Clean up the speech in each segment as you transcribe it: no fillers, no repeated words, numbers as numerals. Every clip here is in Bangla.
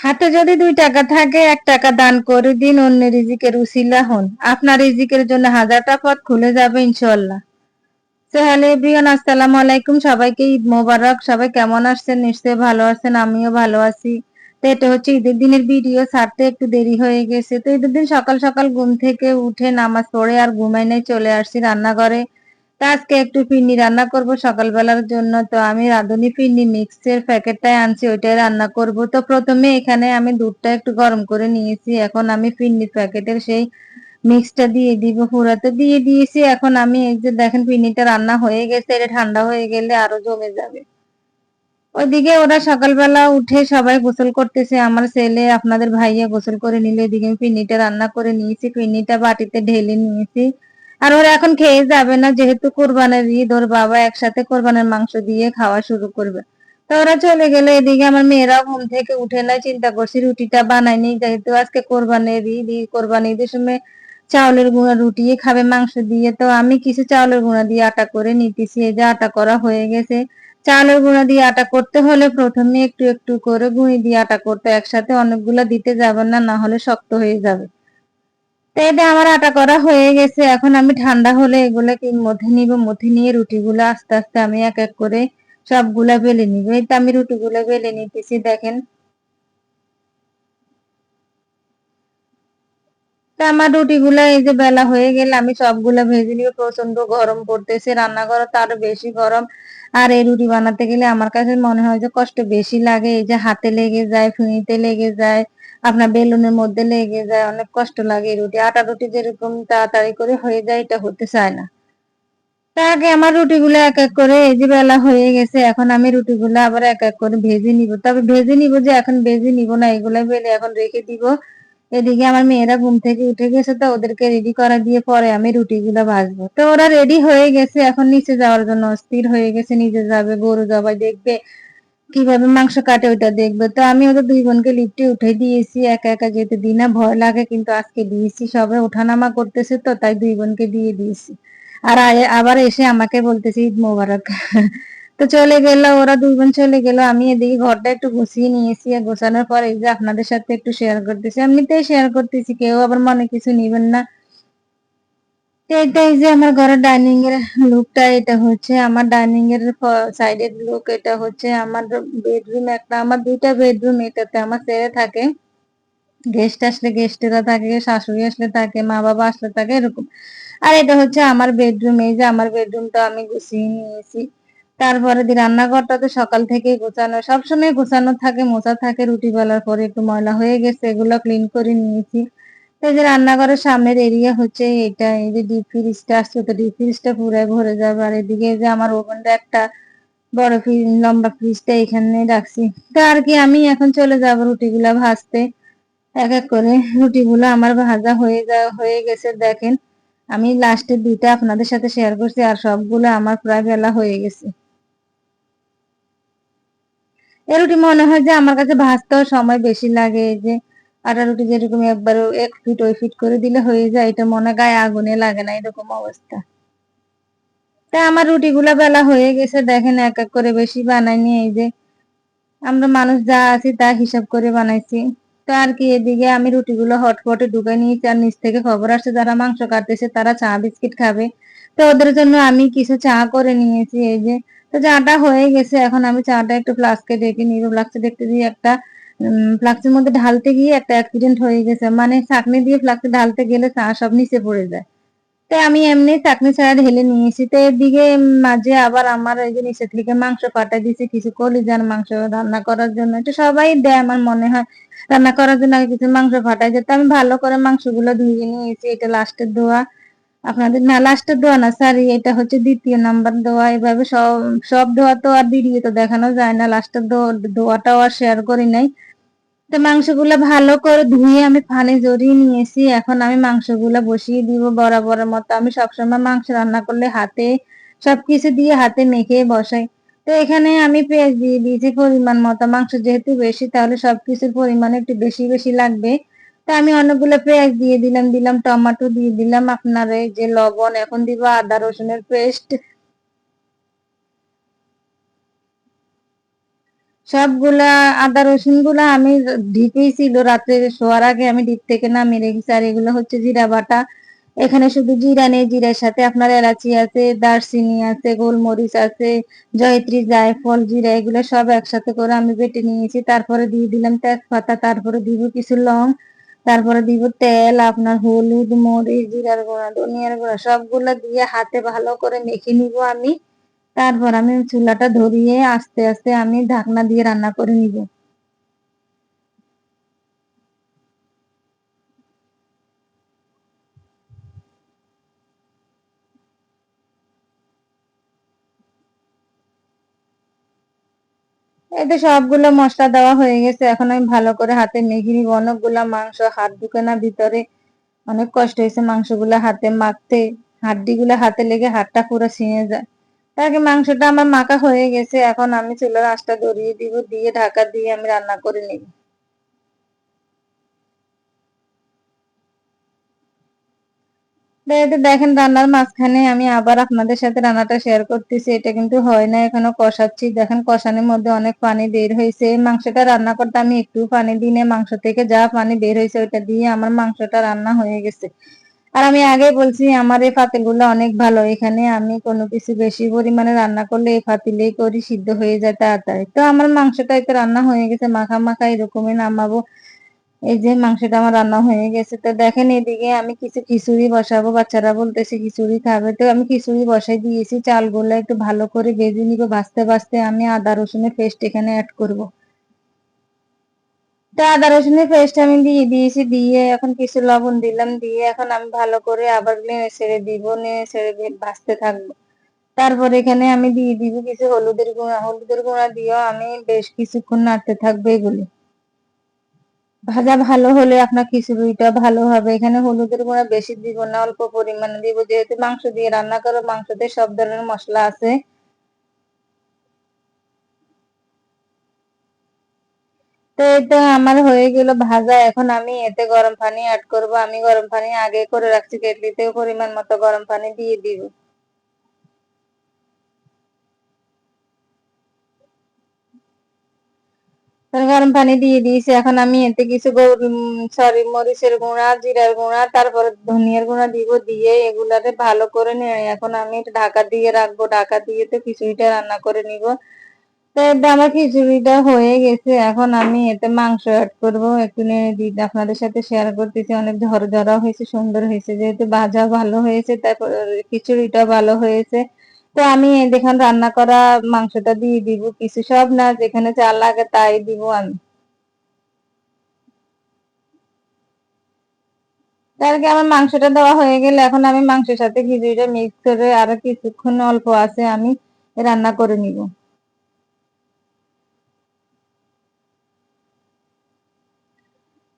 হাতে যদি 2 টাকা থাকে 1 টাকা দান করে দিন, অন্যের রিজিকের উসিলা হন। আপনার রিজিকের জন্য হাজারটা পথ খুলে যাবে ইনশাআল্লাহ। সো হ্যালো এভরিওয়ান, আসসালামু আলাইকুম। সবাইকে ঈদ মোবারক। সবাই কেমন আছেন? নিশ্চয়ই ভালো আছেন, আমিও ভালো আছি। তো এটা হচ্ছে ঈদের দিনের ভিডিও, ছাড়তে একটু দেরি হয়ে গেছে। তো ঈদের দিন সকাল সকাল ঘুম থেকে উঠে নামাজ পড়ে আর ঘুমাই নাই, চলে আসছি রান্নাঘরে। তো আজকে একটু ফিরনি রান্না করব সকালবেলার জন্য। তো আমি রাঁধুনি ফিরনি মিক্সের প্যাকেটটাই আনছি, ওইটাই রান্না করব। তো প্রথমে এখানে আমি দুধটা একটু গরম করে নিয়েছি। এখন আমি ফিরনির প্যাকেটের সেই মিক্সটা দিয়ে দিব, পুরাতে দিয়ে দিয়েছি। এখন আমি এই যে দেখেন ফিরনিটা রান্না হয়ে গেছে, এটা ঠান্ডা হয়ে গেলে আরো জমে যাবে। ওইদিকে ওরা সকালবেলা উঠে সবাই গোসল করতেছে, আমার ছেলে আপনাদের ভাইয়া গোসল করে নিলে, এদিকে আমি ফিরনিটা রান্না করে নিয়েছি, ফিরনিটা বাটিতে ঢেলে নিয়েছি। আর ওরা এখন খেয়ে যাবে না, যেহেতু কোরবানের ঈদ, ওর বাবা একসাথে কোরবানের মাংস দিয়ে খাওয়া শুরু করবে। তো ওরা চলে গেলে, এদিকে আমার মেয়েরাও ঘুম থেকে উঠে নাই, চিন্তা করছি রুটিটা বানাইনি, যেহেতু আজকে কোরবানের ঈদ। কোরবানি ঈদের সময় চাউলের গুঁড়া রুটি খাবে মাংস দিয়ে। তো আমি কিছু চাউলের গুঁড়া দিয়ে আটা করে নিতেছি। এই যে আটা করা হয়ে গেছে। চালের গুঁড়া দিয়ে আটা করতে হলে প্রথমে একটু একটু করে গুঁড়ি দিয়ে আটা করতে, একসাথে অনেকগুলা দিতে যাবেন না, না হলে শক্ত হয়ে যাবে। তো এটা আমার আটা করা হয়ে গেছে। এখন আমি ঠান্ডা হলে এগুলোকে মধ্যে নিব, মধ্যে নিয়ে রুটিগুলো আস্তে আস্তে আমি এক এক করে সবগুলা বেলে নিব। এই তো আমি রুটিগুলো বেলে নিতেছি, দেখেন। তা আমার রুটিগুলা এই যে বেলা হয়ে গেলে আমি সবগুলা ভেজে নিব। প্রচন্ড গরম পড়তেছে, রান্নাঘরে তো আরো বেশি গরম। আর এই রুটি বানাতে গেলে আমার কাছে মনে হয় যে কষ্ট বেশি লাগে। এই যে হাতে লেগে যায়, ফিনিতে লেগে যায়, আপনার বেলুনের মধ্যে লেগে যায়, অনেক কষ্ট লাগে। এই রুটি, আটা রুটি যেরকম তাড়াতাড়ি করে হয়ে যায়, এটা হতে চায় না। তা আগে আমার রুটিগুলো এক এক করে, এই যে বেলা হয়ে গেছে, এখন আমি রুটিগুলো আবার এক এক করে ভেজে নিব। তবে ভেজে নিব যে এখন ভেজে নিব না, এগুলা বেলে এখন রেখে দিব। এদিকে আমার মেয়েরা ঘুম থেকে উঠে গেছে, তো ওদেরকে রেডি করা দিয়ে পরে আমি রুটিগুলো ভাজবো। তো ওরা রেডি হয়ে গেছে, এখন নিচে যাওয়ার জন্য অস্থির হয়ে গেছে, নিচে যাবে, গরু জবাই দেখবে, কিভাবে মাংস কাটে ওইটা দেখবে। তো আমি ওদের 2 বোনকে লিফটে উঠে দিয়েছি, একা একা যেতে দিই না, ভয় লাগে, কিন্তু আজকে দিয়েছি। সবাই ওঠানামা করতেছে, তো তাই 2 বোনকে দিয়ে দিয়েছি। আর আবার এসে আমাকে বলতেছে ঈদ মোবারক। তো চলে গেল, ওরা 2 বোন চলে গেল। আমি এদিকে ঘরটা একটু গুছিয়ে নিয়েছি, আর গোছানোর পর এই যে আপনাদের সাথে একটু শেয়ার করতেছি, এমনিতেই শেয়ার করতেছি, কেউ আবার মনে কিছু নিবেন না। তো এটা এই যে আমার ঘরের ডাইনিং এর লুকটা, এটা হচ্ছে আমার ডাইনিং এর সাইডের লুক। এটা হচ্ছে আমার বেডরুম, একটা আমার 2টা বেডরুম। এটাতে আমার ছেলে থাকে, গেস্ট আসলে গেস্টেরা থাকে, শাশুড়ি আসলে থাকে, মা বাবা আসলে থাকে, এরকম। আর এটা হচ্ছে আমার বেডরুম। এই যে আমার বেডরুমটা আমি গুছিয়ে নিয়েছি। তারপরে রান্নাঘরটা তো সকাল থেকেই গোছানো, সবসময় গোছানো থাকে, মোছা থাকে। রুটি বেলার পরে একটু ময়লা হয়ে গেছে, এগুলো ক্লিন করে নিয়েছি। তো এই যে রান্নাঘরের সামনের এরিয়া হচ্ছে এটা। এই যে ডিপ ফ্রিজটা আসছে, তো ডিপ ফ্রিজটা পুরো ভরে যাবে। আর এদিকে যে আমার ওভেনটা, একটা বড় ফ্রিজ, লম্বা ফ্রিজটা এখানে রাখছি। তো আর কি, আমি এখন চলে যাব রুটিগুলা ভাজতে। এক এক করে রুটিগুলো আমার ভাজা হয়ে গেছে, দেখেন। আমি লাস্টের 2টা আপনাদের সাথে শেয়ার করছি, আর সবগুলো আমার প্রায় বেলা হয়ে গেছে। এই রুটি মনে হয় যে আমার কাছে ভাজতেও সময় বেশি লাগে। এই যে আটা রুটি যেরকম একবার 1 ফিট ওই ফিট করে দিলে হয়ে যায়, এটা মনে গায়ে আগুনে লাগে না, এরকম অবস্থা। তাই আমার রুটিগুলা বেলা হয়ে গেছে, দেখেন। এক এক করে বেশি বানাইনি, এই যে আমরা মানুষ যা আছি তা হিসাব করে বানাইছি। তো আর কি, এদিকে আমি রুটিগুলো হটপটে ঢুকে নিয়েছি। আর নিচ থেকে খবর আসছে যারা মাংস কাটতেছে তারা চা বিস্কিট খাবে, তো ওদের জন্য আমি কিছু চা করে নিয়েছি। এই যে, তো চাটা হয়ে গেছে, এখন আমি চাটা একটু ফ্লাস্কে ঢেকে নিব। ফ্লাস্কে দেখতে দিয়ে একটা ফ্লাক্সের মধ্যে ঢালতে গিয়ে একটা অ্যাক্সিডেন্ট হয়ে গেছে, মানে ছাঁকনি দিয়ে ফ্লাক্সে ঢালতে গেলে চা সব নিচে পড়ে যায়। তাই আমি এমনি চাটনি ছাড়া ঢেলে নিয়েছি। তো এদিকে মাঝে আবার আমার এই যে নিচে থেকে মাংস পাঠাই দিয়েছি, কিছু কলিজার মাংস রান্না করার জন্য। এটা সবাই দেয় আমার মনে হয়, রান্না করার জন্য আগে কিছু মাংস পাঠাই যেত। আমি ভালো করে মাংসগুলো ধুয়ে নিয়েছি। এটা লাস্টের দোয়া, আপনাদের না লাস্টের দোয়া না, সরি, এটা হচ্ছে 2য় নাম্বার দোয়া। এভাবে সব সব দোয়া তো আর ভিডিও তো দেখানো যায় না, লাস্টের দোয়াটাও আর শেয়ার করি নাই। তো মাংসগুলা ভালো করে ধুয়ে আমি পানি ঝরিয়ে নিয়েছি। এখন আমি মাংসগুলা বসিয়ে দিব বরাবরের মতো। আমি সবসময় মাংস রান্না করলে হাতে সবকিছু দিয়ে হাতে মেখে বসাই। তো এখানে আমি পেঁয়াজ দিয়ে দিয়েছি পরিমাণ মতো, মাংস যেহেতু বেশি তাহলে সবকিছুর পরিমাণ একটু বেশি বেশি লাগবে। তো আমি অনেকগুলো পেঁয়াজ দিয়ে দিলাম, টমেটো দিয়ে দিলাম, আপনার এই যে লবণ, এখন দিব আদা রসুনের পেস্ট। সবগুলা আদা রসুন গুলা আমি ডিপেই ছিল, রাত্রে শোয়ার আগে আমি ডিপ থেকে নামিয়ে রেখেছি। আর এগুলো হচ্ছে জিরা বাটা। এখানে শুধু জিরা নেই, জিরার সাথে আপনার এলাচি আছে, দারচিনি আছে, গোলমরিচ আছে, জয়ত্রী, জায়ফল, জিরা, এগুলো সব একসাথে করে আমি বেটে নিয়েছি। তারপরে দিয়ে দিলাম তেজপাতা, তারপরে দিব কিছু লং, তারপরে দিব তেল, আপনার হলুদ, মরিচ, জিরার গুঁড়া, ধনিয়ার গুঁড়া, সবগুলো দিয়ে হাতে ভালো করে মেখে নিব আমি। তারপর আমি চুলাটা ধরিয়ে আস্তে আস্তে আমি ঢাকনা দিয়ে রান্না করে নিব। এই তো সবগুলো মশলা দেওয়া হয়ে গেছে, এখন আমি ভালো করে হাতে মেখে নিব। অনেকগুলা মাংস, হাত ঢুকে না ভিতরে, অনেক কষ্ট হয়েছে মাংসগুলা হাতে মাখতে। হাড্ডিগুলা হাতে লেগে হাতটা পুরো ছিঁড়ে যায়। তার আগে মাংসটা আমার মাখা হয়ে গেছে, এখন আমি চুলার আঁচটা ধরিয়ে দিব, দিয়ে ঢাকা দিয়ে আমি রান্না করে নিব। এই তো দেখেন, রান্নার মাঝখানে আমি আবার আপনাদের সাথে রান্নাটা শেয়ার করতেছি। এটা কিন্তু হয় না, এখনো কষাচ্ছি। দেখেন কষানোর মধ্যে অনেক পানি বের হয়েছে। এই মাংসটা রান্না করতে আমি একটু পানি দিই না, মাংস থেকে যা পানি বের হয়েছে ওইটা দিয়ে আমার মাংসটা রান্না হয়ে গেছে। আর আমি আগে বলছি আমার এই পাতিলগুলো অনেক ভালো, এখানে আমি কোনো কিছু বেশি পরিমাণে রান্না করলে এই পাতিলেই করি, সিদ্ধ হয়ে যায় তাড়াতাড়ি। তো আমার মাংসটা তো রান্না হয়ে গেছে, মাখা মাখা এরকমই নামাবো। এই যে মাংসটা আমার রান্না হয়ে গেছে। তো দেখেন এদিকে আমি কিছু খিচুড়ি বসাবো, বাচ্চারা বলতেছে খিচুড়ি খাবে, তো আমি খিচুড়ি বসাই দিয়েছি। চালগুলো একটু ভালো করে ভেজে নিব, ভাজতে ভাজতে আমি আদা রসুনের পেস্ট এখানে অ্যাড করব। তো আদা রসুনের পেস্ট আমি দিয়ে দিয়েছি, দিয়ে এখন কিছু লবণ দিলাম, দিয়ে এখন আমি ভালো করে আবার নেড়ে ছেড়ে দিব, নেড়ে ছেড়ে ভাজতে থাকবো। তারপর এখানে আমি দিয়ে দিব কিছু হলুদের গুঁড়া, হলুদের গুঁড়া দিয়েও আমি বেশ কিছুক্ষণ নাড়তে থাকবো এগুলি। ভাজা ভালো হলে আপনার খিচুড়িটা ভালো হবে। এখানে হলুদের গুঁড়া বেশি দিব না, অল্প পরিমাণে দিব, যেহেতু মাংস দিয়ে রান্না করো, মাংসতে সব ধরনের মশলা আছে। তো এটা আমার হয়ে গেল ভাজা। এখন আমি এতে গরম পানি অ্যাড করব। আমি গরম পানি আগে করে রাখছি কেটলিতে, পরিমাণ মতো গরম পানি দিয়ে দিব। গরম পানি দিয়ে দিয়েছি, এখন আমি এতে কিছু মরিচের গুঁড়া, জিরার গুঁড়া, তারপরে ধনিয়ার গুঁড়া দিব, দিয়ে এগুলাতে ভালো করে নেড়ে এখন আমি এটা ঢাকা দিয়ে রাখবো। ঢাকা দিয়ে তো খিচুড়িটা রান্না করে নিব। তো এতে আমার খিচুড়িটা হয়ে গেছে, এখন আমি এতে মাংস অ্যাড করব। একটু নেড়ে দিই, আপনাদের সাথে শেয়ার করতেছি। অনেক ঝরঝরা হয়েছে, সুন্দর হয়েছে, যেহেতু ভাজা ভালো হয়েছে তারপর খিচুড়িটা ভালো হয়েছে। তো আমি দেখুন রান্না করা মাংসটা দিয়ে দিব, কিছু সব না, যেখানে চাল লাগে তাই দিব আমি। তার আগে আমার মাংসটা দেওয়া হয়ে গেলে এখন আমি মাংসের সাথে খিচুড়িটা মিক্স করে আরো কিছুক্ষণ অল্প আছে আমি রান্না করে নিব।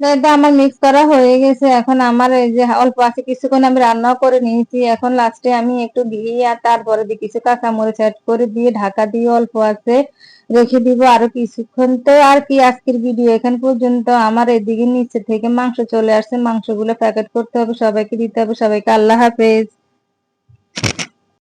এটা আমার মিক্স করা হয়ে গেছে, এখন আমার এই যে অল্প আছে কিছুক্ষণ আমি রান্নাও করে নিয়েছি। এখন লাস্টে আমি একটু ঘি আর তারপরে দিয়ে কিছু কাঁচামরিচ অ্যাড করে দিয়ে ঢাকা দিয়ে অল্প আছে রেখে দিব আরো কিছুক্ষণ। তো আর কি, আজকের ভিডিও এখান পর্যন্ত। আমার এদিকে নিচে থেকে মাংস চলে আসছে, মাংসগুলো প্যাকেট করতে হবে, সবাইকে দিতে হবে। সবাইকে আল্লাহ হাফেজ।